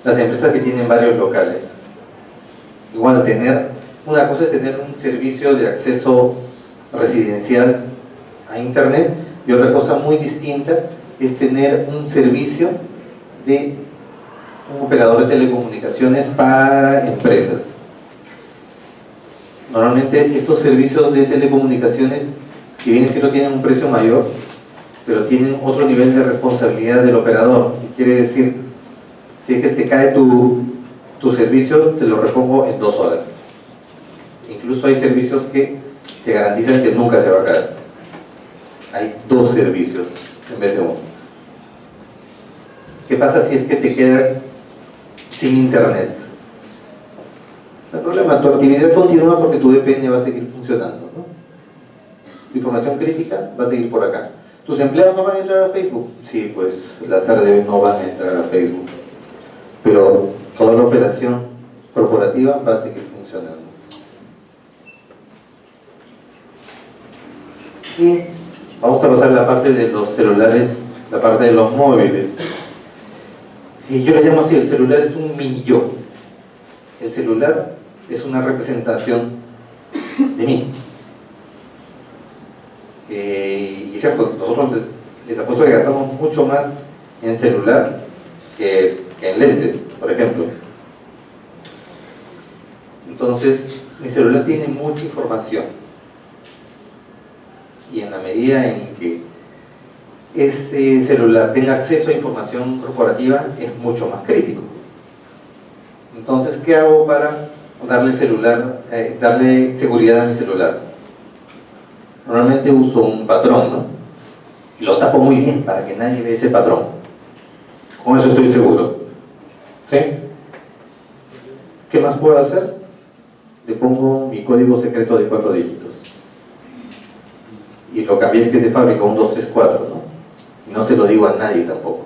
las empresas que tienen varios locales. Igual una cosa es tener un servicio de acceso residencial a internet y otra cosa muy distinta es tener un servicio de un operador de telecomunicaciones para empresas. Normalmente estos servicios de telecomunicaciones, si bien es cierto, tienen un precio mayor, pero tienen otro nivel de responsabilidad del operador. Quiere decir, si es que se cae tu servicio, te lo repongo en 2 horas. Incluso hay servicios que te garantizan que nunca se va a caer. Hay 2 servicios en vez de 1. ¿Qué pasa si es que te quedas sin internet? No hay problema, tu actividad continúa porque tu VPN va a seguir funcionando, ¿no? Tu información crítica va a seguir por acá. ¿Tus empleados no van a entrar a Facebook? Sí, pues la tarde de hoy no van a entrar a Facebook. Pero toda la operación corporativa va a seguir funcionando. Y vamos a pasar a la parte de los celulares, la parte de los móviles. Y yo le llamo así: el celular es un mini yo. El celular es una representación de mí. Y es cierto, nosotros les apuesto que gastamos mucho más en celular que en lentes, por ejemplo. Entonces, mi celular tiene mucha información. Y en la medida en que ese celular tenga acceso a información corporativa, es mucho más crítico. Entonces, ¿qué hago para darle seguridad a mi celular? Normalmente uso un patrón, ¿no? Y lo tapo muy bien para que nadie vea ese patrón. Con eso estoy seguro. ¿Sí? ¿Qué más puedo hacer? Le pongo mi código secreto de 4 dígitos. Y lo cambié, que es de fábrica, un 2, 3, 4, ¿no? Y no se lo digo a nadie tampoco.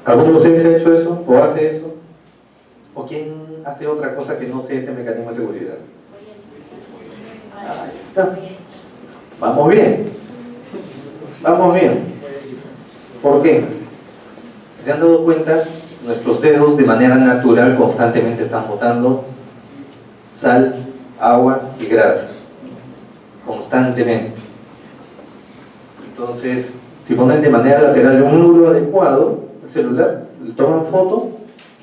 ¿Alguno de ustedes ha hecho eso? ¿O hace eso? ¿O quién hace otra cosa que no sea ese mecanismo de seguridad? Ahí está. Vamos bien. Vamos bien. ¿Por qué? Si se han dado cuenta, nuestros dedos de manera natural constantemente están botando sal, agua y grasa. Constantemente. Entonces, si ponen de manera lateral un ángulo adecuado el celular, le toman foto,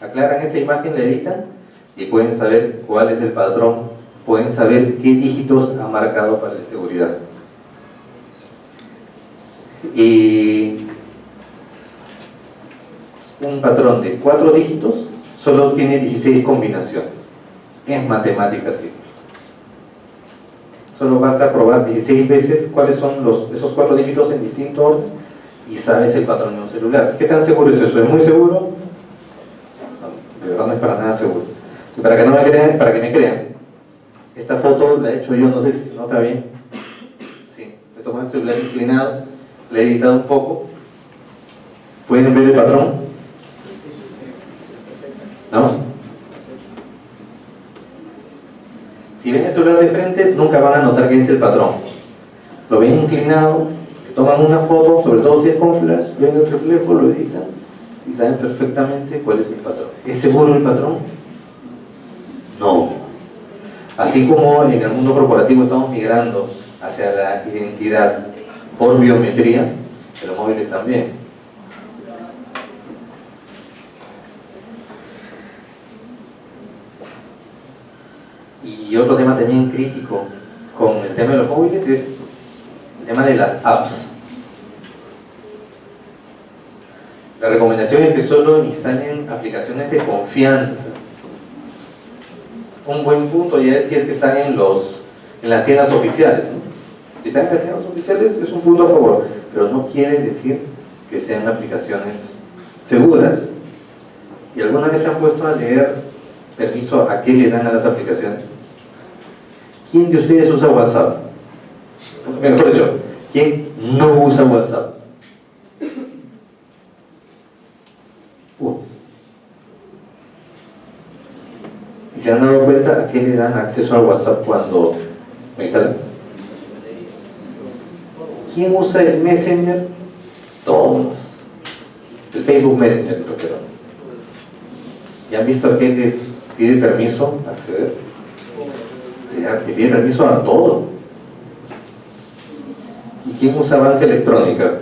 aclaran esa imagen, la editan y pueden saber cuál es el patrón, pueden saber qué dígitos ha marcado para la seguridad. Y un patrón de 4 dígitos solo tiene 16 combinaciones. Es matemática simple. Solo basta probar 16 veces cuáles son esos 4 dígitos en distinto orden y sabes el patrón de un celular. ¿Qué tan seguro es eso? ¿Es muy seguro? No, de verdad no es para nada seguro. Y para que no me crean, para que me crean, esta foto la he hecho yo, no sé si se nota bien. Sí, he tomado el celular inclinado, la he editado un poco. ¿Pueden ver el patrón? ¿No? Si ven el celular de frente, nunca van a notar que es el patrón. Lo ven inclinado, toman una foto, sobre todo si es con flash, ven el reflejo, lo editan y saben perfectamente cuál es el patrón. ¿Es seguro el patrón? No. Así como en el mundo corporativo estamos migrando hacia la identidad por biometría, en los móviles también. Y otro tema también crítico con el tema de los móviles es el tema de las apps. La recomendación es que solo instalen aplicaciones de confianza. Un buen punto ya es si es que están en las tiendas oficiales, ¿no? Si están en las tiendas oficiales es un punto a favor, pero no quiere decir que sean aplicaciones seguras. ¿Y alguna vez se han puesto a leer permiso a qué le dan a las aplicaciones? ¿Quién de ustedes usa WhatsApp? Mejor dicho, ¿quién no usa WhatsApp? ¿Y se han dado cuenta a qué le dan acceso al WhatsApp cuando lo instalan? ¿Quién usa el Messenger? Todos. El Facebook Messenger, me refiero. ¿Ya han visto a qué les pide permiso a acceder? Te pide permiso a todo. ¿Y quién usa banca electrónica?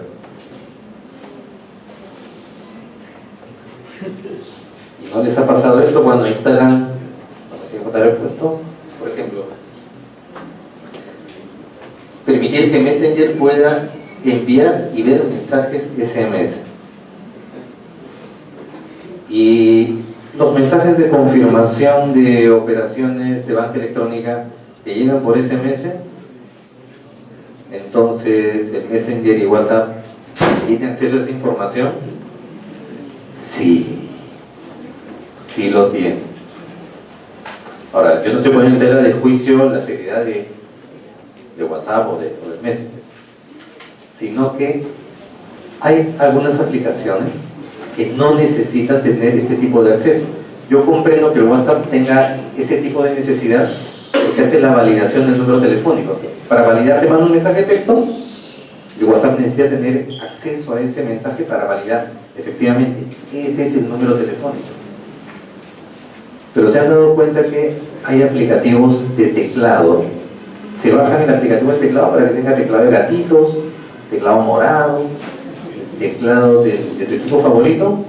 ¿Y no les ha pasado esto cuando instalan, por ejemplo, permitir que Messenger pueda enviar y ver mensajes SMS? Y los mensajes de confirmación de operaciones de banca electrónica que llegan por SMS, entonces el Messenger y WhatsApp tienen acceso a esa información. Sí lo tienen. Ahora, yo no estoy poniendo en tela de juicio la seriedad de WhatsApp o del Messenger, sino que hay algunas aplicaciones que no necesitan tener este tipo de acceso. Yo comprendo que el WhatsApp tenga ese tipo de necesidad porque hace la validación del número telefónico. Para validar te mando un mensaje de texto y WhatsApp necesita tener acceso a ese mensaje para validar efectivamente ese es el número telefónico. Pero se han dado cuenta que hay aplicativos de teclado. Se bajan el aplicativo de teclado para que tenga teclado de gatitos, teclado morado, teclado de tu equipo favorito,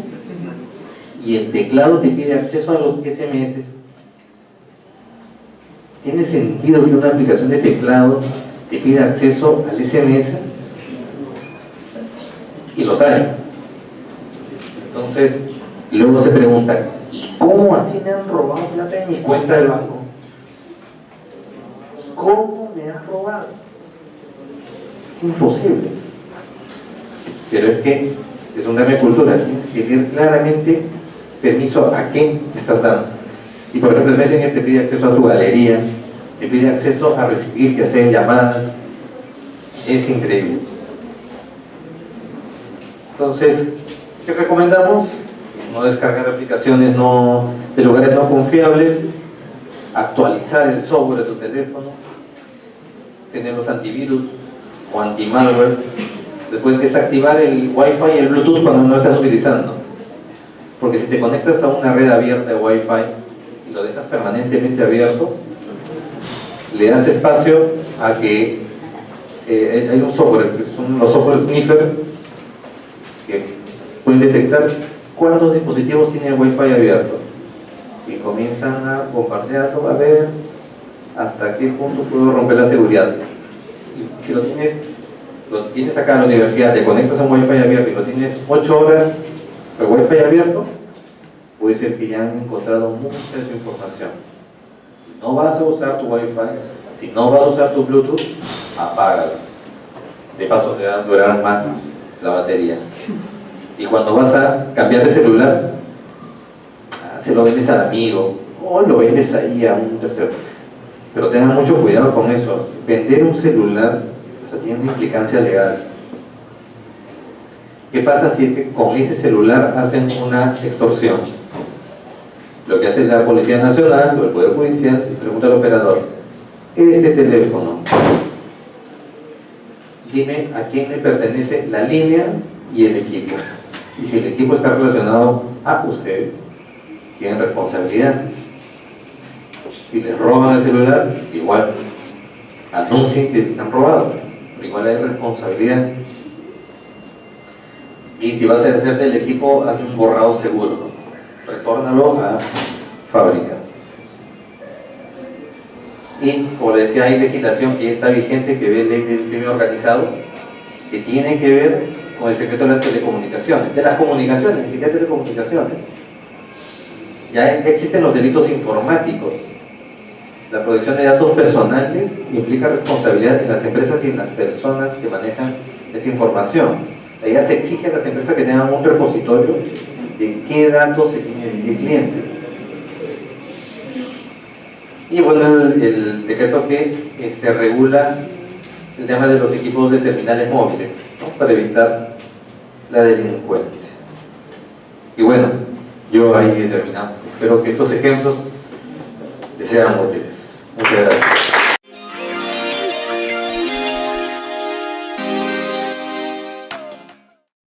y el teclado te pide acceso a los SMS. ¿Tiene sentido que una aplicación de teclado te pida acceso al SMS? Y los hay. Entonces, luego se preguntan, ¿y cómo así me han robado plata de mi cuenta del banco? ¿Cómo me has robado? Es imposible. Pero es que es un tema de cultura, tienes que ver claramente permiso a qué estás dando. Y por ejemplo el Messenger te pide acceso a tu galería, te pide acceso a recibir, que hacer llamadas. Es increíble. Entonces, ¿qué recomendamos? No descargar aplicaciones de lugares no confiables, actualizar el software de tu teléfono, tener los antivirus o anti-malware. Después desactivar el Wi-Fi y el Bluetooth cuando no lo estás utilizando, porque si te conectas a una red abierta de Wi-Fi y lo dejas permanentemente abierto, le das espacio a que hay un software, que son los software sniffer, que pueden detectar cuántos dispositivos tiene el Wi-Fi abierto y comienzan a bombardearlo, a ver hasta qué punto puedo romper la seguridad. Si lo tienes lo vienes acá a la universidad, te conectas a un wifi abierto y lo tienes 8 horas el wifi abierto, puede ser que ya han encontrado mucha de tu información. Si no vas a usar tu wifi, si no vas a usar tu Bluetooth, apágalo. De paso te va a durar más la batería. Y cuando vas a cambiar de celular, se lo vendes al amigo o lo vendes ahí a un tercero. Pero tengan mucho cuidado con eso. Vender un celular, o sea, tiene implicancia legal. ¿Qué pasa si es que con ese celular hacen una extorsión? Lo que hace la Policía Nacional o el Poder Judicial, y pregunta al operador: este teléfono, dime a quién le pertenece la línea y el equipo. Y si el equipo está relacionado a ustedes, tienen responsabilidad. Si les roban el celular, igual anuncien que les han robado, pero igual hay responsabilidad. Y si vas a hacerte el equipo, haz un borrado seguro, ¿no? Retórnalo a fábrica. Y como les decía, hay legislación que ya está vigente, que ve ley del crimen organizado, que tiene que ver con el secreto de las telecomunicaciones, ni siquiera telecomunicaciones. Ya existen los delitos informáticos. La protección de datos personales implica responsabilidad en las empresas y en las personas que manejan esa información. Ya se exige a las empresas que tengan un repositorio de qué datos se tiene de qué cliente. Y bueno, el decreto que regula el tema de los equipos de terminales móviles, ¿no? Para evitar la delincuencia. Y bueno, yo ahí he terminado. Espero que estos ejemplos les sean útiles. Muchas gracias.